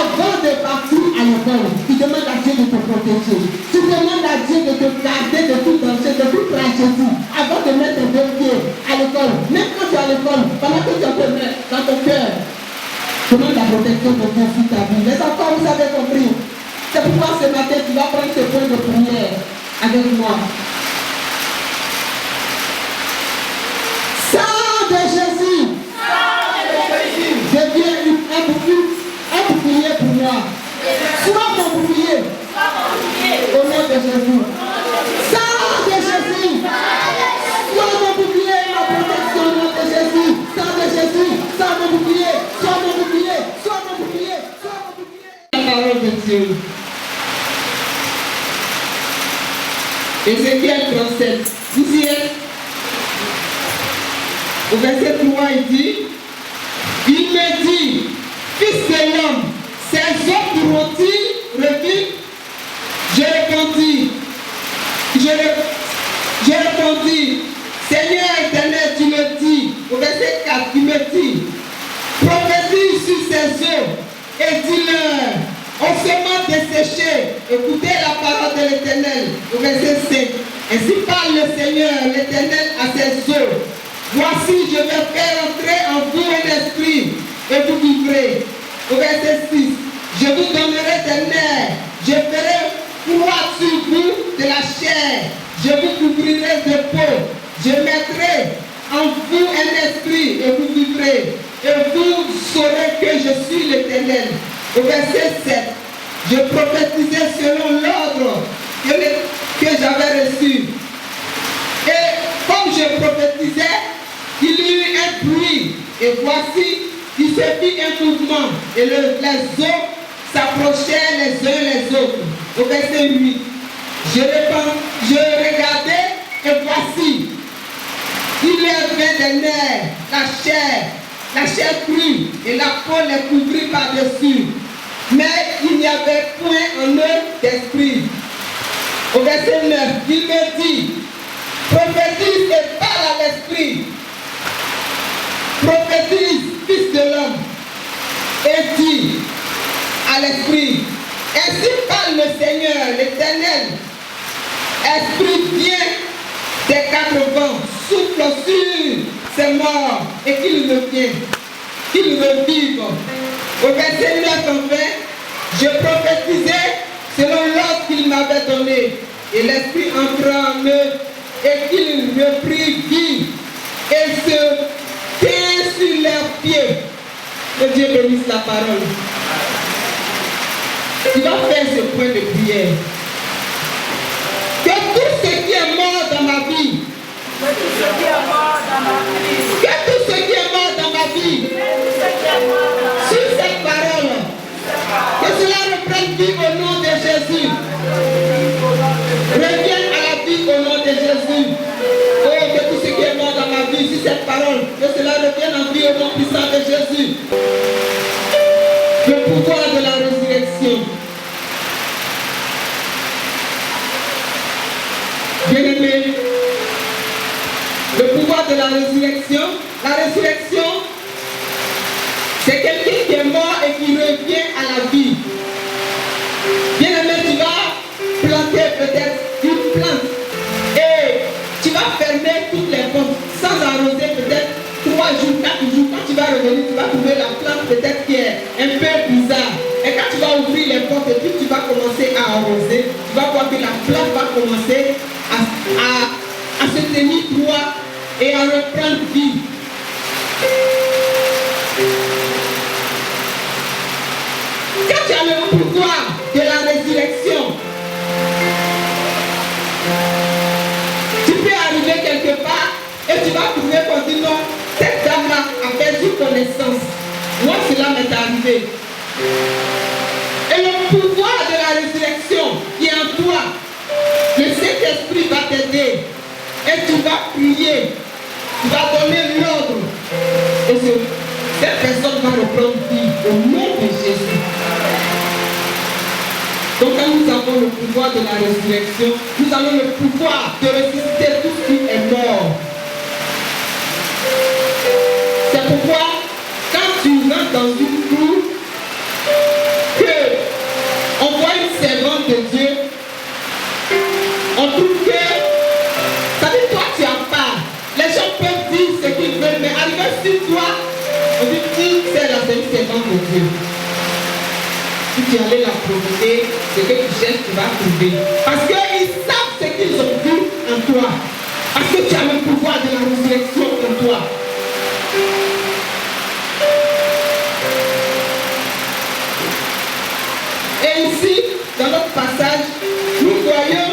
Avant de partir à l'école, tu demandes à Dieu de te protéger. Tu demandes à Dieu de te garder de tout danger, de toute tragédie. Avant de mettre tes deux pieds à l'école, même quand tu es à l'école, pendant que tu es dans ton cœur, demande la protection de Dieu sur ta vie. Les enfants, vous avez compris. C'est pourquoi ce matin, tu vas prendre ce point de prière avec moi. Sang de Jésus. Deviens un bouclier pour moi. Sois mon bouclier. Au nom de Jésus. Sang de Jésus. Sois mon bouclier, ma protection au nom de Jésus. Sang de Jésus. Sois mon bouclier. Sois mon bouclier. Sois mon bouclier. Sois mon bouclier. La parole de Dieu. Ézéchiel 37. Vous y êtes? Au verset 3, il me dit, fils de l'homme, ces hommes pourront-ils revivre? Je répondis, Seigneur éternel, tu me dis, au verset 4, il me dit, prophétise sur ces eaux et dis-leur, ossements desséchés, écoutez la parole de l'Éternel, au verset 5. Ainsi parle le Seigneur, l'Éternel, à ses eaux. Voici, je vais faire entrer en vous un esprit et vous vivrez. Au verset 6, je vous donnerai des nerfs, je ferai croître sur vous de la chair, je vous couvrirai de peau, je mettrai en vous un esprit et vous vivrez, et vous saurez que je suis l'Éternel. Au verset 7, je prophétisais selon l'ordre que j'avais reçu. Et comme je prophétisais, il y eut un bruit, et voici, il se fit un mouvement, et les eaux s'approchaient les uns les autres. Au verset 8, je regardais, et voici, il y avait des nerfs, la chair crue, et la peau les couvrit par-dessus. Mais il n'y avait point en eux d'esprit. Au verset 9, il me dit, prophétise et parle à l'esprit. Prophétise, fils de l'homme, et dis à l'esprit, ainsi parle le Seigneur, l'Éternel. Esprit, viens des quatre vents, souffle sur ces morts, et qu'ils reviennent, qu'ils revivent. Au verset 9 enfin, je prophétisais selon l'ordre qu'il m'avait donné, et l'Esprit entra en eux, et qu'il reprit vie, et se tint sur leurs pieds. Que Dieu bénisse la parole. Tu vas faire ce point de prière. Que tout ce qui est mort dans ma vie, que tout ce qui est mort dans ma vie, sur cette parole, que cela reprenne vie au nom de Jésus. Reviens à la vie au nom de Jésus. Oh, que tout ce qui est mort dans ma vie, sur cette parole, que cela revienne en vie au nom puissant de Jésus. Le pouvoir de la résurrection. Bien-aimé, le pouvoir de la résurrection, c'est quelqu'un qui est mort et qui revient à la vie. Bien-aimé, tu vas planter peut-être une plante et tu vas fermer toutes les portes sans arroser peut-être 3 jours, 4 jours. Quand tu vas revenir, tu vas trouver la plante peut-être qui est un peu bizarre. Et quand tu vas ouvrir les portes et puis tu vas commencer à arroser, tu vas voir que la plante va commencer à se tenir droit et à reprendre vie. Quand tu as le pouvoir de la résurrection, tu peux arriver quelque part et tu vas trouver qu'on dit non, cette dame-là a perdu connaissance. Moi, cela m'est arrivé. Et le pouvoir de la résurrection qui est en toi, le Saint-Esprit va t'aider et tu vas prier, tu vas donner l'ordre et cette personne va reprendre vie au nom de Jésus. Donc quand nous avons le pouvoir de la résurrection, nous avons le pouvoir de ressusciter tout ce qui est mort. C'est pourquoi quand tu rentres dans une cour, On dit, celle-là, c'est une servante de Dieu. Si tu allais la provoquer, ce que tu cherches, tu vas trouver. Parce qu'ils savent ce qu'ils ont vu en toi. Parce que tu as le pouvoir de la résurrection en toi. Et ici, dans notre passage, nous voyons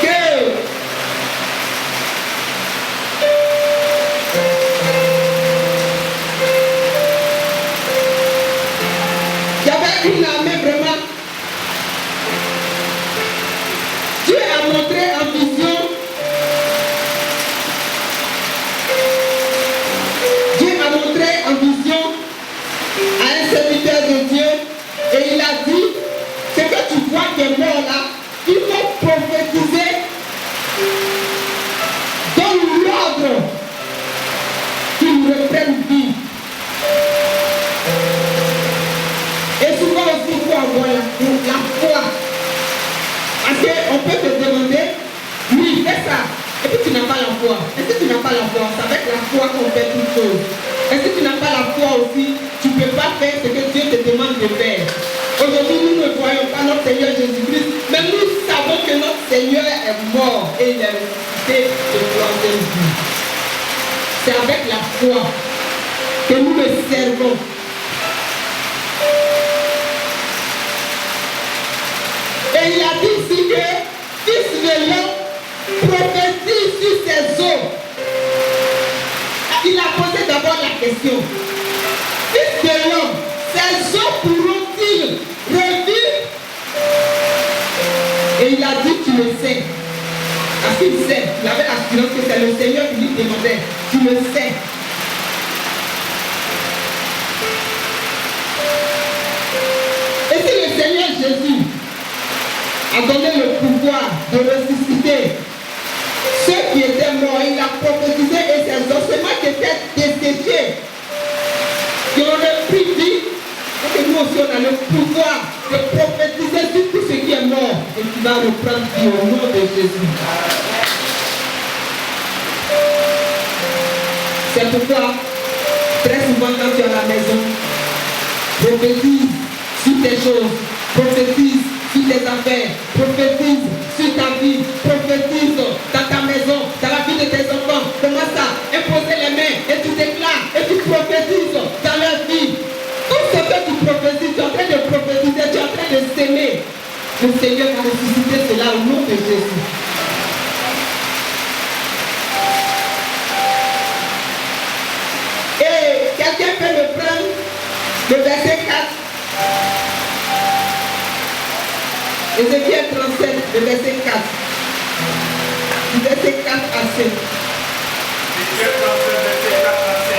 que il y avait une armée vraiment. Dieu a montré en vision. Dieu a montré en vision à un serviteur de Dieu. Et il a dit, ce que tu vois qui est mort là, il faut prophétiser. Donne l'ordre qu'il reprenne vie. Et souvent aussi, il faut avoir la foi. Parce qu'on peut te demander, oui, fais ça. Et puis tu n'as pas la foi. Et si tu n'as pas la foi, c'est avec la foi qu'on fait toutes choses. Et si tu n'as pas la foi aussi, tu ne peux pas faire ce que Dieu te demande de faire. Aujourd'hui, nous ne voyons pas notre Seigneur Jésus-Christ, mais nous savons que notre Seigneur est mort et il est ressuscité de troisième jour. C'est avec la foi que nous le servons. Et il a dit ici que fils de l'homme prophétise sur ses eaux. Il a posé d'abord la question. Fils de l'homme, ces eaux pourront-ils revivre? Et il a dit, tu le sais. Parce qu'il sait, il avait l'assurance que c'est le Seigneur qui lui demandait. Tu le sais. Et si le Seigneur Jésus a donné le pouvoir de ressusciter ceux qui étaient morts, il a prophétisé et ces ossements qui étaient desséchés, qui auraient pris vie, et que nous aussi on a le pouvoir de prophétiser sur tout ce qui est mort et qui va reprendre vie au nom de Jésus. C'est pourquoi, très souvent quand tu es à la maison, prophétise sur tes choses, prophétise sur tes affaires, prophétise sur ta vie, prophétise dans ta maison, dans la vie de tes enfants. Commence à imposer les mains et tu déclares et tu prophétises dans leur vie. Tout ce que tu prophétises, tu es en train de prophétiser, tu es en train de s'aimer. Le Seigneur a ressuscité cela au nom de Jésus. Et quelqu'un peut me prendre le verset 4. Ézéchiel 37, le verset 4. Du verset 4 à 5. Ézéchiel 37, verset 4 à 5.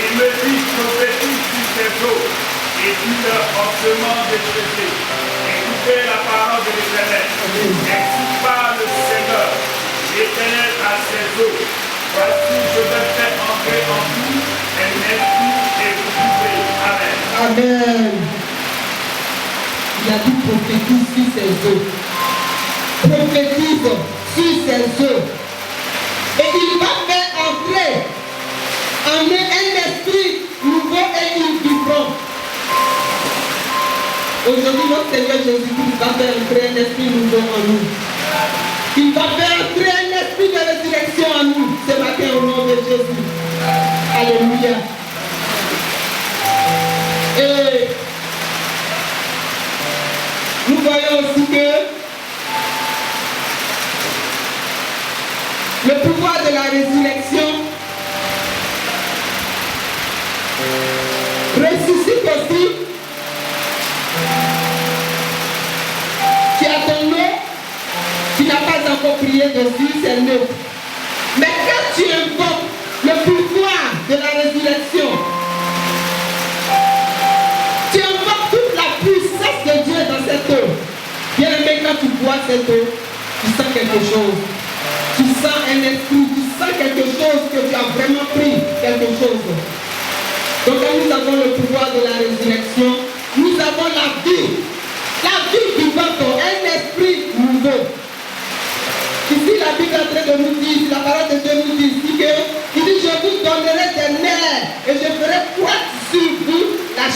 Il me dit, prophétise sur tes eaux et tu leur ossements détruits. Écoutez la parole de l'Éternel. Ainsi parle le Seigneur, l'Éternel à ses eaux. Voici, je vais faire entrer en vous un esprit et vous vivez. Amen. Amen. Il a dit prophétise sur ses eaux. Prophétise sur ses eaux. Et il va faire entrer en eux un esprit nouveau et ils vivront. Aujourd'hui, notre Seigneur Jésus-Christ va faire entrer un esprit nouveau en nous. Il va faire entrer un esprit de résurrection en nous ce matin au nom de Jésus. Alléluia. Et nous voyons aussi que le pouvoir de la résurrection ressuscite aussi. Tu as ton nom, tu n'as pas encore prié dessus, c'est neuf. Mais quand tu invoques le pouvoir de la résurrection, tu invoques toute la puissance de Dieu dans cette eau. Bien aimé, quand tu bois cette eau, tu sens quelque chose. Tu sens un esprit, tu sens quelque chose que tu as vraiment pris, quelque chose. Donc quand nous avons le pouvoir de la résurrection, nous avons la vie vivante, un esprit nouveau. Ici la Bible est en train de nous dire, la parole de Dieu nous dit ici que il dit je vous donnerai des nerfs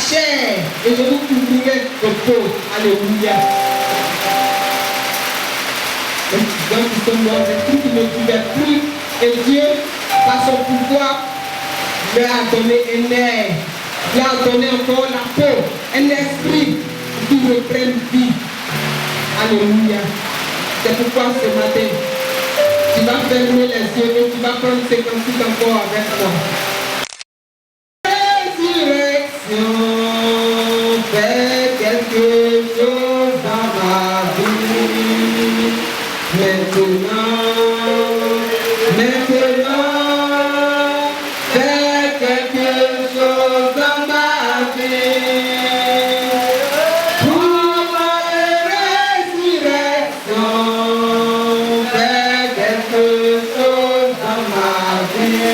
chair et je vous couvrirai de peau. Alléluia. Les gens qui sont morts, des trucs qui ne vivaient plus. Et Dieu, par son pouvoir, leur a donné un air. Il a donné encore la peau, un esprit qui reprenne vie. Alléluia. C'est pourquoi ce matin, tu vas fermer les yeux et tu vas prendre 56 encore avec moi. Résurrection, fais quelque chose dans ma vie. Maintenant, fais quelque chose dans ma vie. Pour ma résurrection, fais quelque chose dans ma vie.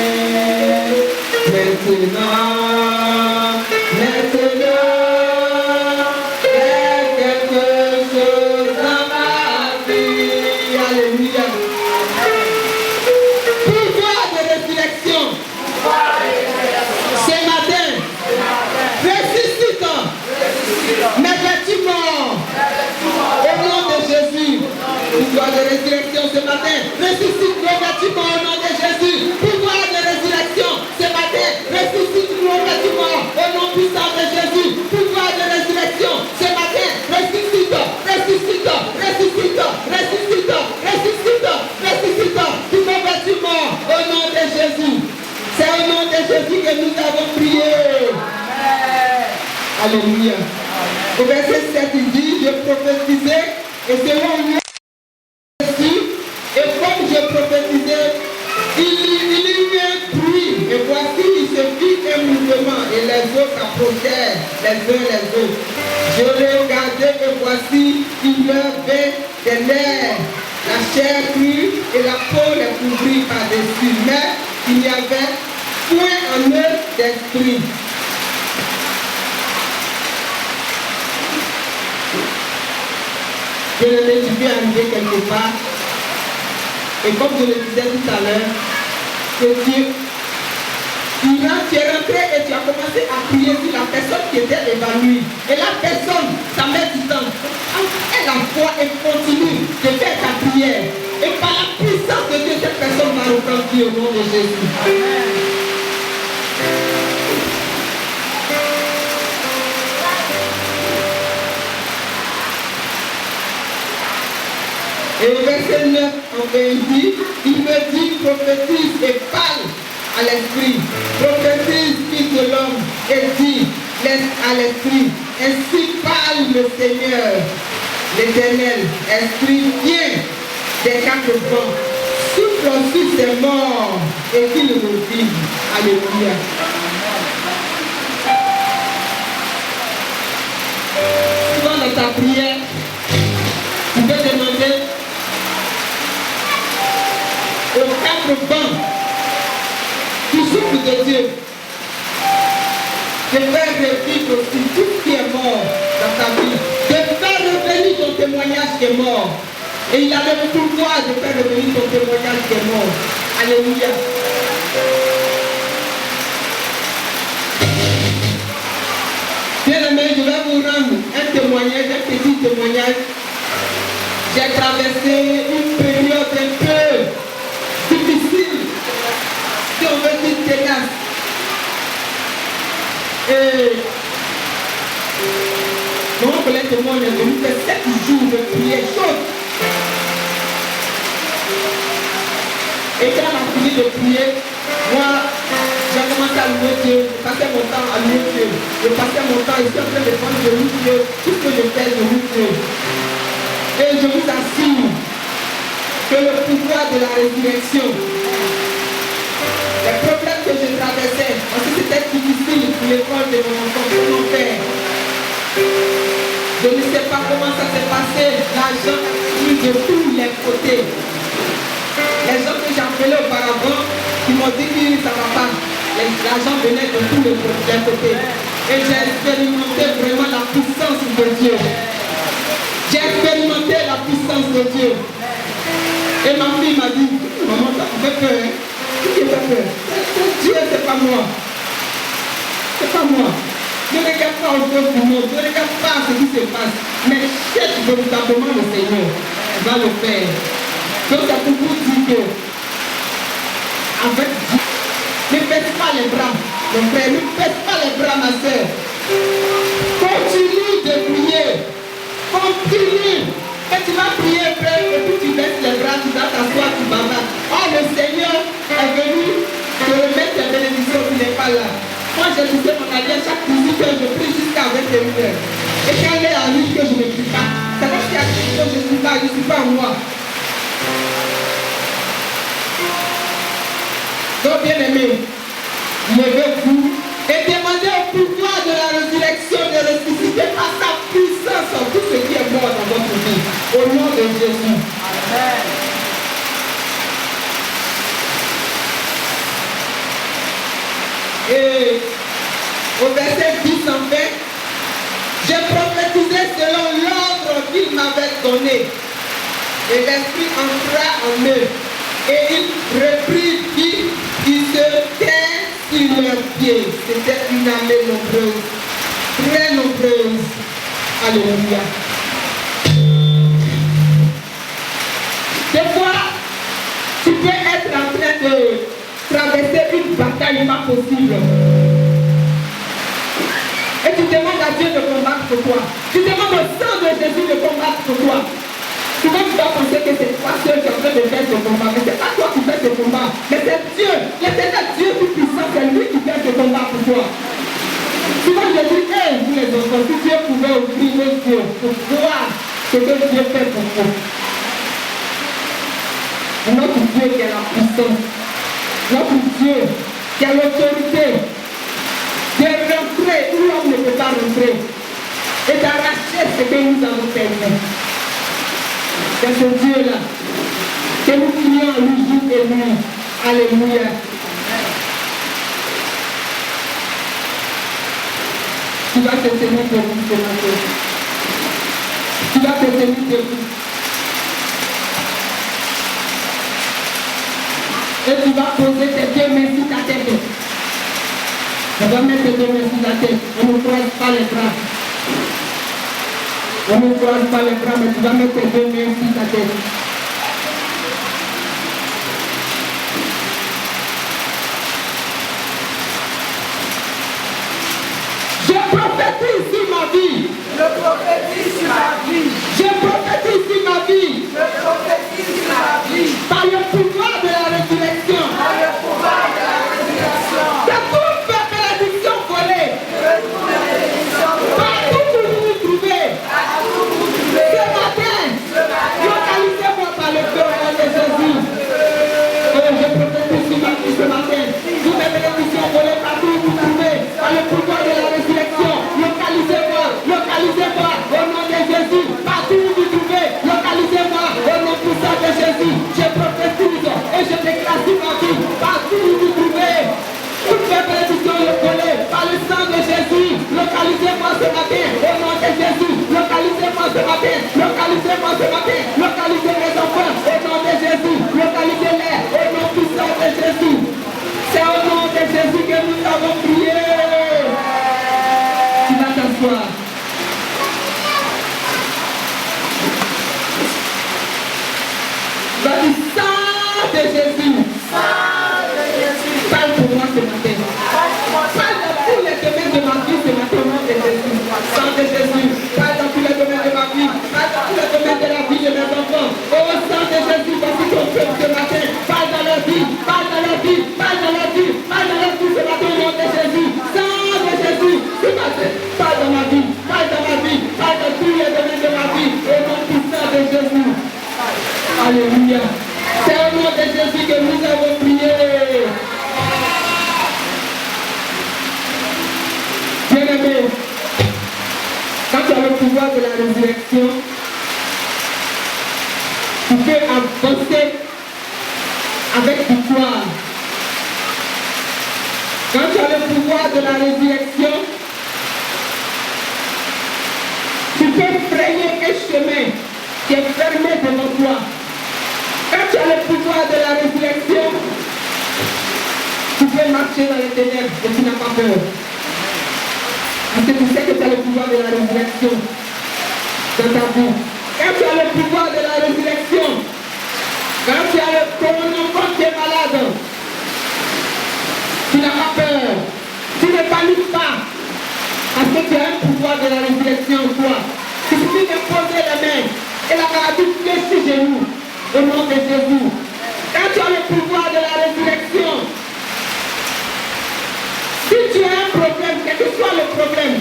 Maintenant, fais quelque chose dans ma vie. Alléluia. Pouvoir de résurrection. Ce matin, ressuscite mes vêtements au nom de Jésus. Pouvoir de résurrection ce matin, ressuscite nos vêtements au nom de Jésus. Pouvoir de résurrection ce matin, ressuscite nos vêtements au nom puissant de Jésus. Pouvoir de résurrection ce matin, ressuscite, ressuscite, ressuscite, ressuscite, ressuscite, ressuscite tous nos vêtements au nom de Jésus. C'est au nom de Jésus que nous avons prié. Alléluia. Au verset 7, il dit, je prophétisais et selon lui, et comme je prophétisais, il y eut un bruit, et voici, il se fit un mouvement, et les eaux s'approchèrent les uns les autres. Je regardais, et voici, il leur vint des nerfs, la chair crue, et la peau les couvrit par-dessus, mais il n'y avait point en eux d'esprit. Bien-aimé, tu peux arriver quelque part. Et comme je le disais tout à l'heure, que Dieu, tu es rentré et tu as commencé à prier sur la personne qui était évanouie. Et la personne, ça met du temps. Elle a foi et continue de faire ta prière. Et par la puissance de Dieu, cette personne va repentir au nom de Jésus. Amen. Et au verset 9, il me dit, prophétise et parle à l'esprit. Prophétise, fils de l'homme, et dis, laisse à l'esprit. Ainsi parle le Seigneur, l'Éternel. Esprit, viens des quatre vents, souffle sur ces morts et qu'il revivent. Alléluia. Souvent dans ta prière, tu peux demander aux quatre vents du souffle de Dieu de faire revivre aussi tout ce qui est mort dans ta vie, de faire revenir ton témoignage qui est mort. Et il a le pouvoir de faire revenir ton témoignage qui est mort. Alléluia. Bien-aimé, je vais vous rendre un témoignage, un petit témoignage. J'ai traversé une période un peu difficile, si on veut dire ténace. Et mon collègue de moi est venu faire 7 jours de prière chaude. Et quand on a fini de prier, moi, j'ai commencé à louer Dieu, je passais mon temps à louer Dieu. Je passais mon temps ici en train de prendre de louer Dieu, tout ce que je fais, je loue Dieu. Et je vous assure que le pouvoir de la résurrection, les problèmes que je traversais, parce que c'était difficile pour l'école de mon enfant, pour mon père. Je ne sais pas comment ça s'est passé, l'argent a fui de tous les côtés. Les gens que j'appelais auparavant, qui m'ont dit que ça ne va pas, l'argent venait de tous les côtés. Et j'ai expérimenté vraiment la puissance de Dieu. J'ai expérimenté la puissance de Dieu. Et ma fille m'a dit, maman, ça me fait peur. Qui te fait peur? Dieu, c'est pas moi. C'est pas moi. ne regarde pas aux choses du monde, ne regarde pas ce qui se passe, mais cherche véritablement le Seigneur. Il va le faire. Donc c'est pour vous dire que, avec Dieu, ne baisse pas les bras, mon frère, ne baisse pas les bras, ma soeur. Continue de prier. Continue. Et tu vas prier, frère, et puis tu baisses les bras, tu vas t'asseoir, tu bavardes. Oh, le Seigneur est venu te remettre tes bénédictions, tu n'es pas là. Moi, j'ai touché mon allié chaque 18 heures, je prie jusqu'à 21 heures. Et quand elle est en ligne que je ne prie pas, c'est parce qu'il y a quelque chose, je ne suis pas moi. Donc, bien aimé, levez-vous et demandez au pouvoir de la résurrection de ressusciter par sa puissance sur tout ce qui est mort dans votre vie. Au nom de Jésus. Amen. Et au verset 10 en fait, j'ai prophétisé selon l'ordre qu'il m'avait donné. Et l'esprit entra en eux. Et il reprit vie, il se tint sur leurs pieds. C'était une armée nombreuse, très nombreuse. Alléluia. Des fois, tu peux être en train de traverser une bataille pas possible. Et tu demandes à Dieu de combattre pour toi. Tu demandes au sang de Jésus de combattre pour toi. Souvent tu dois penser que c'est toi seul qui est en train de faire ce combat. Mais ce n'est pas toi qui fais ce combat. Mais c'est Dieu. L'éternel Dieu tout puissant, c'est lui qui fait ce combat pour toi. Souvent je dis, hey, vous les enfants, si Dieu pouvait ouvrir nos yeux pour voir ce que Dieu fait pour vous. Notre Dieu qui a la puissance. Notre Dieu qui a l'autorité de rentrer où l'homme ne peut pas rentrer et d'arracher ce que nous avons perdu. C'est ce Dieu-là que nous prions en lui jour et nuit. Alléluia. Tu vas te tenir debout ce matin. Tu vas te tenir debout. Et tu vas poser tes deux mains sur ta tête. On va mettre tes deux mains sur la tête. On ne croise pas les bras. On ne croise pas les bras, mais tu vas mettre tes deux mains sur ta tête. Je prophétise sur ma vie. Je prophétise sur ma vie. Je prophétise sur ma vie. Je prophétise sur ma vie. Par le pouvoir de la résurrection. Par le pouvoir de la résurrection. De toute bénédiction volée. De toute bénédiction volée. Partout où vous vous trouvez. Partout où vous vous trouvez. Ce matin. Localisez-moi par le cœur de Jésus. Oh, je prophétise sur ma vie ce matin. Toutes les bénédictions volées partout où vous vous trouvez. Par le pouvoir de la résurrection. Localisez-moi. Localisez-moi. Au nom de Jésus. Partout où vous vous trouvez. Localisez-moi. Au nom puissant de Jésus. Je prophétise et je déclare sur ma vie. Partout où vous vous trouvez. Toutes les bénédictions volées par le sang de Jésus. Localisez-moi ce matin. Au nom de Jésus. Localisez-moi ce matin. Localisez-moi ce matin. Localisez mes enfants. Au nom de Jésus. Localisez-les. Au nom puissant de Jésus. C'est au nom de Jésus que nous avons prié. Tu vas t'asseoir. Vas-y, sang de Jésus. Parle pour moi ce matin. Parle dans tous les domaines de ma vie ce matin au nom de Jésus. Sang de Jésus. Parle dans tous les domaines de ma vie. Parle dans tous les domaines de la vie de mes enfants. Oh, sang de Jésus, voici ton peuple ce matin. Parle dans leur vie. Parle dans leur vie. Parle dans leur vie. Parle dans leur vie ce matin au nom de Jésus. Sang de Jésus. Ce matin. Parle dans ma vie. Parle dans ma vie. Parle dans tous les domaines de ma vie. Au nom puissant de Jésus. Alléluia. C'est au nom de Jésus que nous avons prié. Bien-aimé, quand tu as le pouvoir de la résurrection, tu peux avancer avec victoire. Quand tu as le pouvoir de la résurrection, tu peux frayer un chemin qui est fermé devant toi. Quand tu as le pouvoir de la résurrection, tu peux marcher dans les ténèbres et tu n'as pas peur. Parce que tu sais que tu as le pouvoir de la résurrection dans ta vie. Quand tu as le pouvoir de la résurrection, quand tu as ton enfant qui est malade, tu n'as pas peur. Tu ne paniques pas. Parce que tu as un pouvoir de la résurrection en toi. Il suffit de poser les mains et la maladie fléchit chez nous. Au nom de Jésus. Quand tu as le pouvoir de la résurrection, si tu as un problème, quel que soit le problème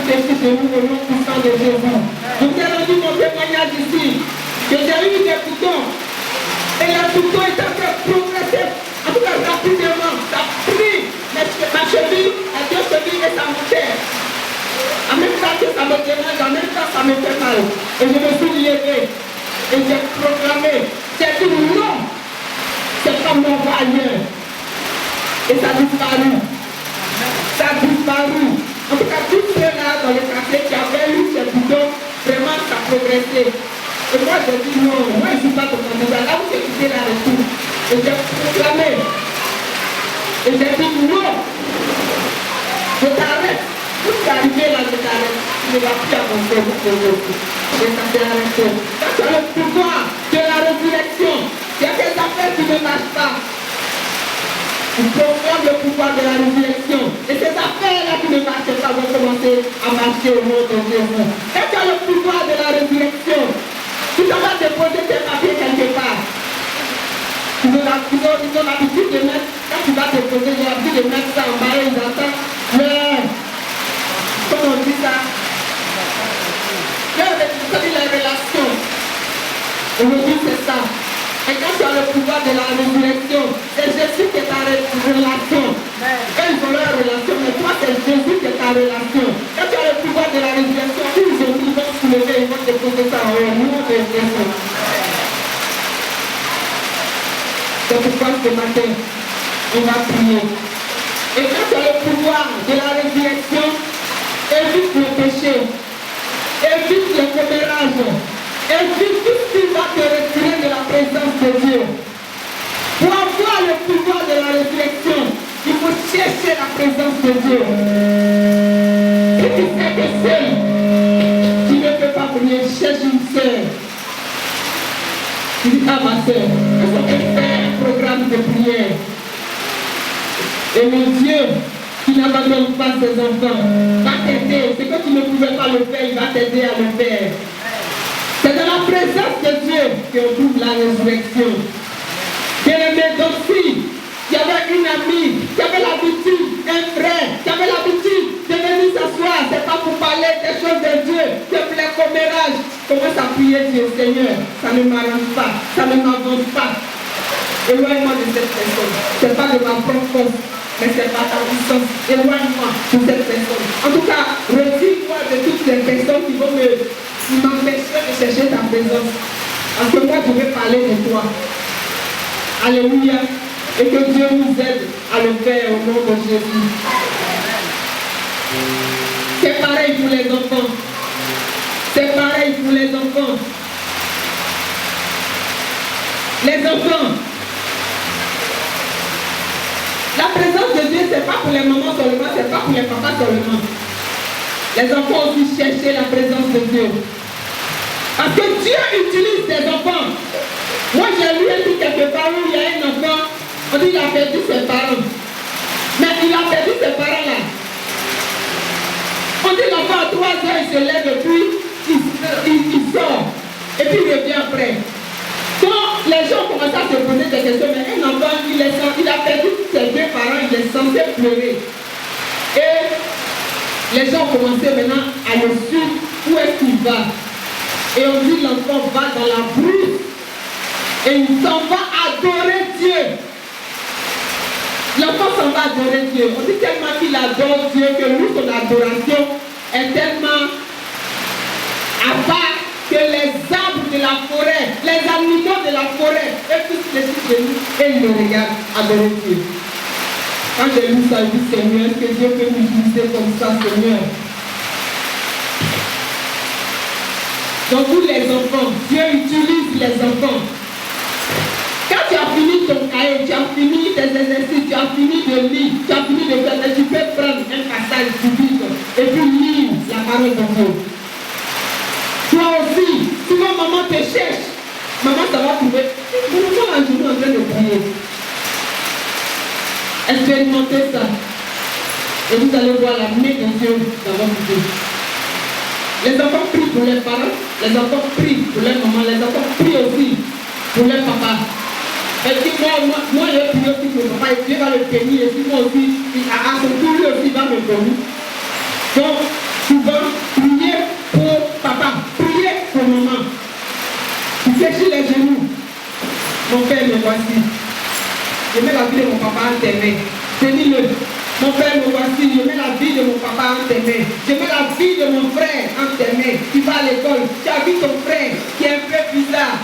fléchit chez nous au nom puissant de Jésus. Je vous ai rendu mon témoignage ici. Que j'ai eu des boutons. Et les boutons étaient en train de progresser. En tout cas, rapidement. Ça a pris ma cheville, la deux chevilles et ça montait. En même temps que ça me dérange, en même temps ça me fait mal. Et je me suis levé. Et j'ai proclamé. J'ai dit non. C'est pas mon va ailleurs. Et ça a disparu. Ça a disparu. En tout cas, tous ceux-là dans le quartier qui avaient eu ces boutons, vraiment ça a progressé. Et moi j'ai dit non, moi je ne suis pas ton candidat. Là où j'ai quitté la retour. Et j'ai proclamé. Et j'ai dit non. Je t'arrête. Tout ce qui est arrivé là, je t'arrête. Tu ne vas plus avancer aujourd'hui. Et ça s'est arrêté. Quand tu as le pouvoir de la résurrection, il y a des affaires qui ne marchent pas. Tu proclames le pouvoir de la résurrection. Et ces affaires-là qui ne marchent pas vont commencer à marcher au nom de Jésus. Quand tu as le pouvoir de la résurrection, tu t'en vas déposer tes papiers quelque part. Ils ont l'habitude de mettre, quand tu vas déposer, ils ont l'habitude de mettre ça en bas et ils attendent. Comment on dit ça? Les relations. Aujourd'hui, c'est ça. Et quand tu as le pouvoir de la résurrection, c'est Jésus qui est ta relation. Eux, ils ont leur relation, mais toi, c'est Jésus qui est ta relation. Quand tu as le pouvoir de la résurrection, ils vont se lever, ils vont déposer ça en nom de Jésus. C'est pourquoi ce matin, on va prier. Et quand tu as le pouvoir de la résurrection, évite le péché, évite le commérage, évite tout ce qui va te retirer de la présence de Dieu. Pour avoir le pouvoir de la résurrection, il faut chercher la présence de Dieu. Si tu sais que seul, tu ne peux pas prier, cherche une sœur. Tu dis, ah ma sœur, est-ce qu'on peut faire un programme de prière? Et mon Dieu, qui n'abandonne pas ses enfants, va t'aider. Ce que tu ne pouvais pas le faire, il va t'aider à le faire. C'est dans la présence de Dieu qu'on trouve la résurrection. Bien-aimé, donc si il y avait une amie qui avait l'habitude, un frère qui avait l'habitude de venir s'asseoir, c'est pas pour parler des choses de Dieu, de les commérages, commence à prier Dieu, Seigneur, ça ne m'arrange pas, ça ne m'avance pas. Éloigne-moi de cette personne. C'est pas de ma propre force, mais c'est pas ta puissance. Éloigne-moi de cette personne. En tout cas, retire-moi de toutes ces personnes qui vont m'empêcher de chercher ta présence. Parce que moi, je vais parler de toi. Alléluia. Et que Dieu nous aide à le faire au nom de Jésus. C'est pareil pour les enfants. C'est pareil pour les enfants. Les enfants. La présence de Dieu, ce n'est pas pour les mamans seulement, ce n'est pas pour les papas seulement. Les enfants aussi chercher la présence de Dieu. Parce que Dieu utilise des enfants. Moi, j'ai lu un truc quelque part où il y a un enfant, on dit qu'il a perdu ses parents. Mais il a perdu ses parents là. On dit l'enfant à 3 ans, il se lève et puis il sort. Et puis il revient après. Donc les gens commencent à se poser des questions, mais un enfant, il a perdu ses deux parents, il est censé pleurer. Et les gens ont commencé maintenant à le suivre, où est-ce qu'il va. Et on dit l'enfant va dans la brousse et il s'en va adorer Dieu. L'enfant s'en va adorer Dieu. On dit tellement qu'il adore Dieu que nous, son adoration est tellement à part que les arbres de la forêt, les animaux de la forêt, et tous les trucs de nous, et ils le regardent adorer Dieu. Quand j'ai lu ça, je dis Seigneur, est-ce que Dieu peut nous utiliser comme ça, Seigneur? Donc tous les enfants, Dieu utilise les enfants. Quand tu as fini ton cahier, tu as fini tes exercices, tu as fini de lire, tu as fini de faire, tu peux prendre un passage du parole de Dieu. Toi aussi, souvent maman te cherche. Maman, ça va trouver. Nous sommes un jour en train de prier. Expérimentez ça. Et vous allez voir la main de Dieu dans votre vie. Les enfants prient pour leurs parents, les enfants prient pour leurs mamans, les enfants prient aussi pour leurs papas. Et puis moi je prie aussi pour mon papa et Dieu va le bénir. Et puis moi aussi, à son tour, lui aussi va me bénir. Donc, souvent, priez pour papa, priez pour maman. Tu fléchis les genoux. Mon père, me voici. Je mets la vie de mon papa en tes mains. Bénis-le. Mon père, me voici. Je mets la vie de mon papa en tes mains. Je mets la vie de mon frère en tes mains. Tu vas à l'école. Tu as vu ton frère qui est un peu bizarre.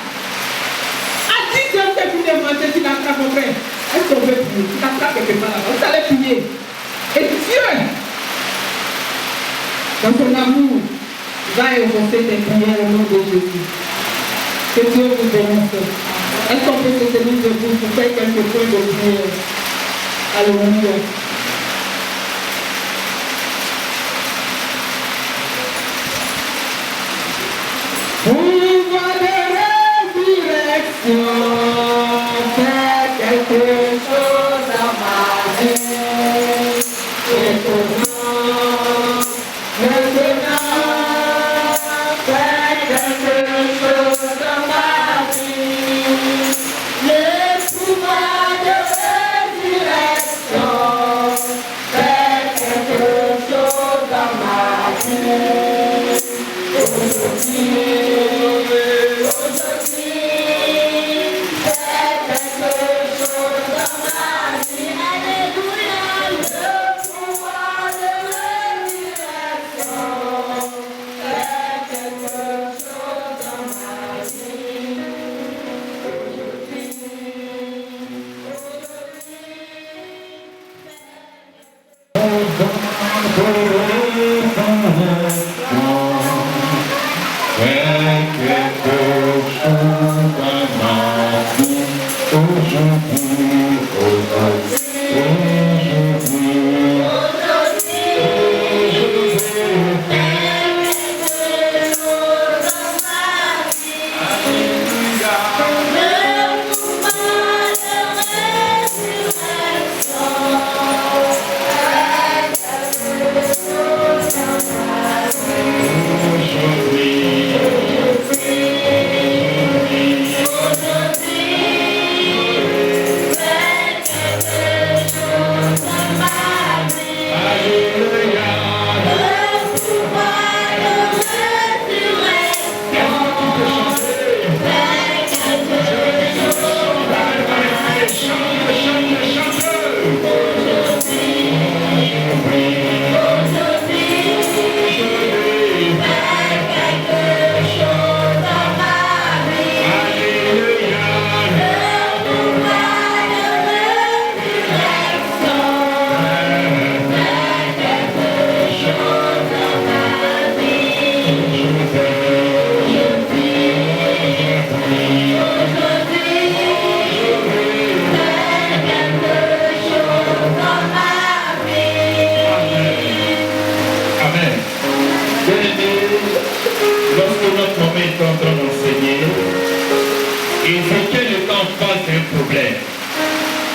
À 10 heures, tu de manger, tu l'attrapes mon frère. Est-ce qu'on veut prier? Tu t'attrapes quelque part là-bas. Vous allez prier. Et Dieu, dans son amour, va évoquer tes prières au nom de Jésus. Que Dieu vous bénisse. Est-ce qu'on peut se tenir debout pour faire quelques points de prière? Alléluia. Pouvoir de résurrection, fais quelque chose dans ma vie. Maintenant, fais quelque chose dans ma vie. Le pouvoir de résurrection, fais quelque chose dans ma vie.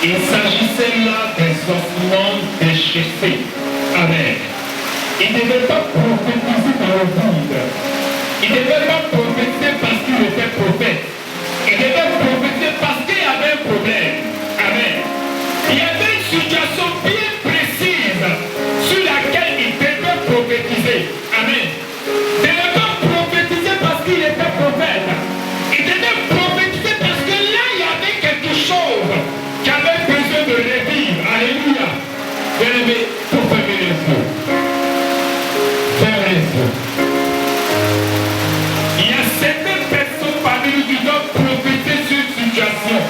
Il s'agissait là des ossements déchaussés. Amen. Il ne devait pas prophétiser dans le vide. Il ne devait pas prophétiser parce qu'il était prophète. Il devait prophétiser parce qu'il y avait un problème. Amen. Il y avait une situation bien précise sur laquelle il devait prophétiser. Amen. Il ne devait pas prophétiser parce qu'il était prophète. Il devait prophétiser parce que là, il y avait quelque chose qui avait besoin de revivre. Alléluia. Bien-aimé, pour fermer les yeux. Fermez les yeux. Il y a certaines personnes parmi nous qui doivent prophétiser sur une situation.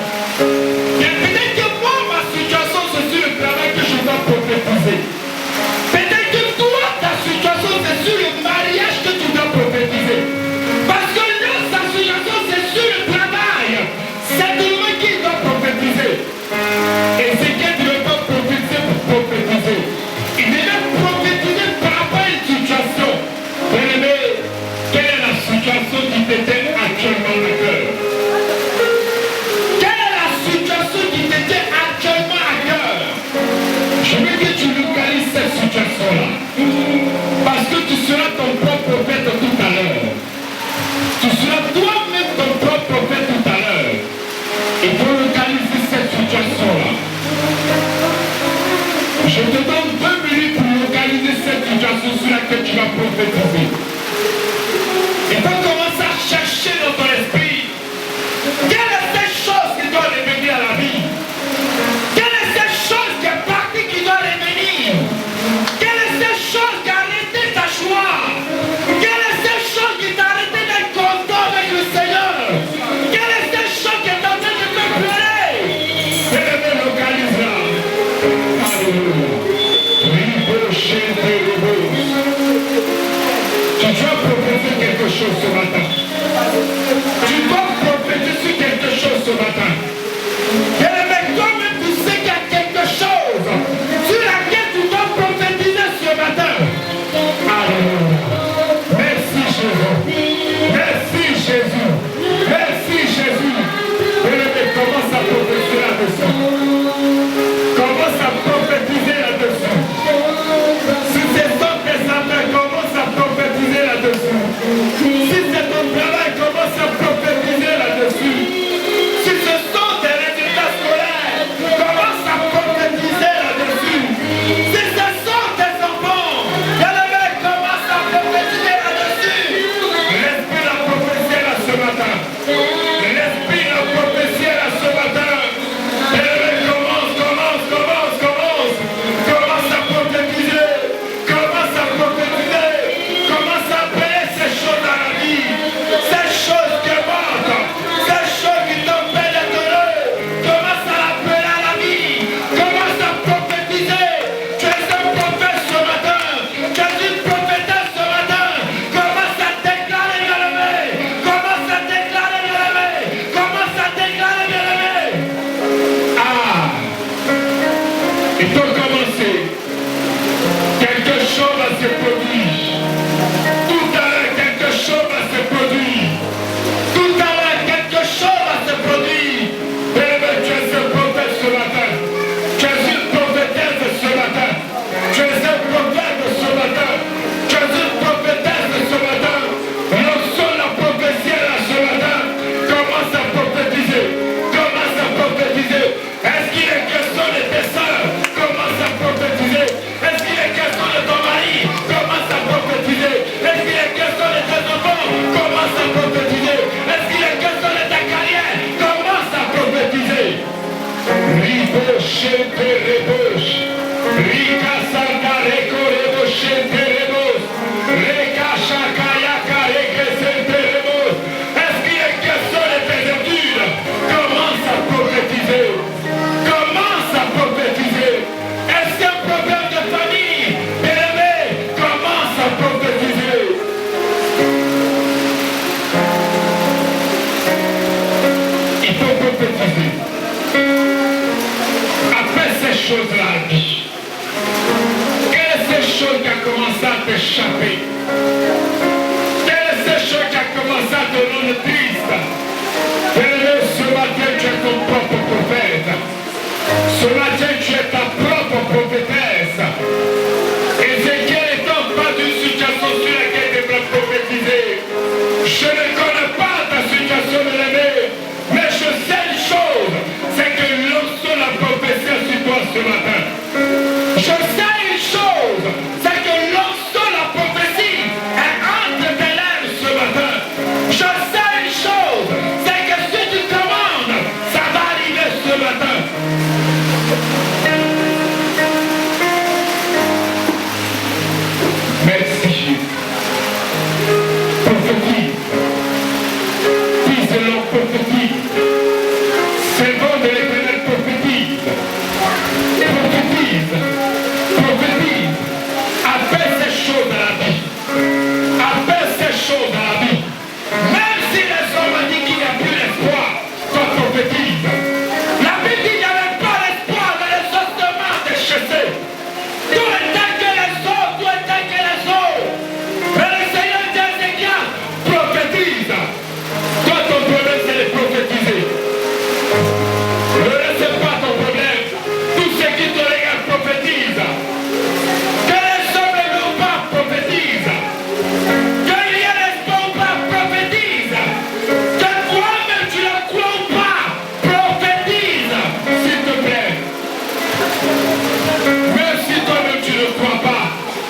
se produire. Tout à l'heure, quelque chose va se produire. Tout à l'heure, quelque chose va se produire. Bien-aimé, tu es un prophète ce matin. Tu es une prophétesse ce matin. Tu es un prophète ce matin. Tu es une prophétesse ce matin. Lorsque la prophétie est là ce matin, commence à prophétiser. Commence à prophétiser. Est-ce qu'il est question de tes soeurs? Commence à prophétiser. Est-ce qu'il est question de ton mari? Commence à prophétiser. Est-ce qu'il est question de tes enfants? Commence à prophétiser. Est-ce qu'il est question de ta carrière? Commence à prophétiser. Riboshe terebos. Rika santa reko reboshe terebos. Reka shakayaka reke terebos. Est-ce qu'il est question de tes études? Commence à prophétiser. Commence à prophétiser. Est-ce qu'il y a un problème de famille? Bien-aimé, commence à prophétiser. Il faut prophétiser. Après ces choses-là, quelle est cette chose qui a commencé à t'échapper? Quelle est cette chose qui a commencé à te rendre triste? Bien-aimé, ce matin, tu es ton propre prophète. Ce matin, tu es ta propre prophétesse. Ézéchiel étant pas d'une situation sur laquelle tu devrais prophétiser. Je ne connais pas ta situation de l'aimer, mais je sais une chose, c'est que lorsque la prophétie est sur toi ce matin. Je sais une chose, c'est que lorsque la prophétie est entre tes lèvres ce matin. Je sais une chose, c'est que si tu commandes, ça va arriver ce matin. Merci Jésus. Prophétise. Dis-le, prophétise. C'est bon de l'Éternel, prophétise. Prophétise. Prophétise. Appelle ces choses à la vie. Appelle ces choses à la vie. Même si les hommes ont dit qu'il n'y a plus d'espoir, toi prophétise. La Bible dit qu'il n'y avait pas d'espoir dans les ossements déchaissés. Tout était que les eaux, tout était que les eaux. Mais le Seigneur dit à Ézéchiel, prophétise. Toi, ton problème, c'est de prophétiser. Ne laisse pas ton problème. Tout ce qui te regarde, prophétise. Que les hommes ne veulent pas, prophétise. Qu'il y ait l'espoir ou pas, prophétise. Que toi-même tu ne crois ou pas, prophétise. S'il te plaît. Même si toi-même tu ne crois pas,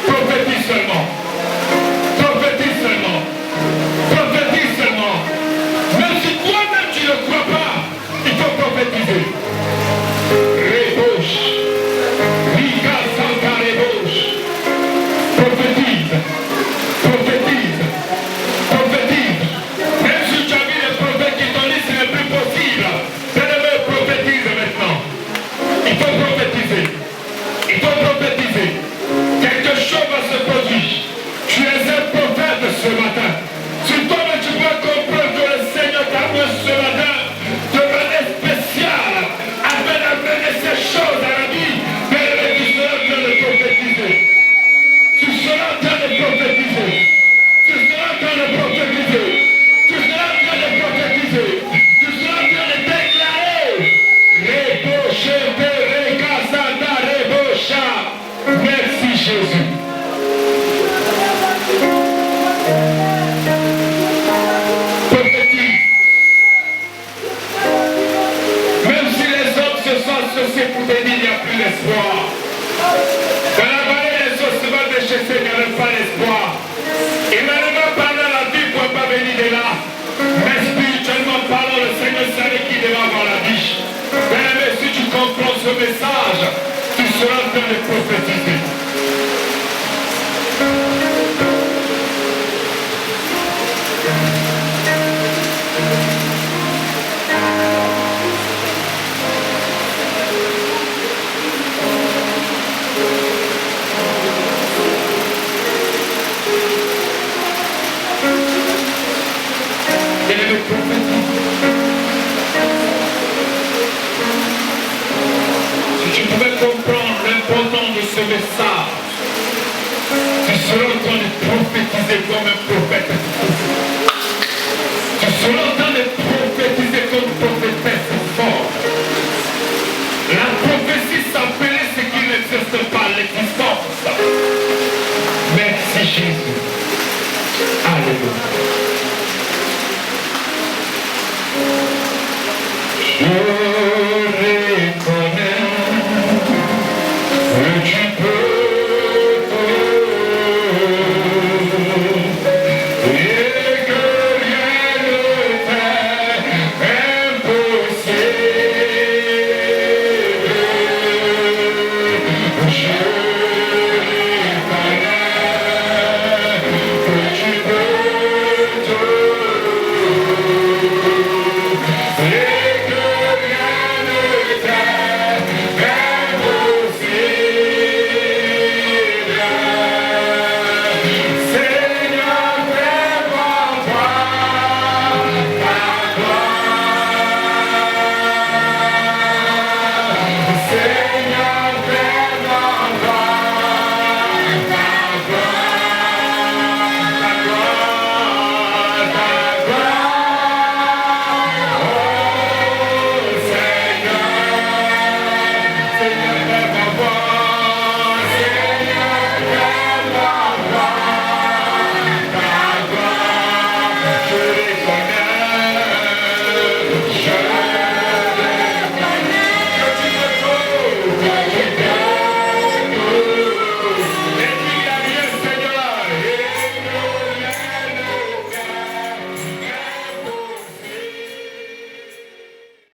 prophétise seulement. Prophétise seulement. Prophétise seulement. Même si toi-même tu ne crois pas, il faut prophétiser. Rébauche. Rika Santa Rébauche. Prophétise. Prophétise. Prophétise. Même si tu as vu les prophètes qui t'ont dit ce n'est plus possible, bien-aimé, prophétise maintenant. Il faut prophétiser. Il faut prophétiser. Quelque chose va se produire. Tu es un prophète ce matin. Si toi-même tu peux comprendre que le Seigneur t'a mis ce matin de manière spéciale afin d'amener ces choses à la vie, mais tu seras en train de prophétiser. Tu seras en train de prophétiser. Tu seras en train de prophétiser. Tu seras en train de prophétiser. Tu seras en train de déclarer. Rébauche, Reka Santa Rébaucha. Merci Jésus. Prophétise. Même si les hommes se sont associés pour te dire qu'il n'y a plus d'espoir. Dans la vallée des ossements déchaissés, il n'y avait pas d'espoir. Et maintenant, pendant la vie, ne peut pas venir de là. Mais spirituellement parlant, le Seigneur savait qu'il devait avoir la vie. Mais si tu comprends ce message, tu seras en train de prophétiser. prophétiser comme un prophète. Tu seras en train de prophétiser comme prophétesse fort. La prophétie s'appelait ce qui n'existe pas, l'existence. Merci Jésus. Alléluia.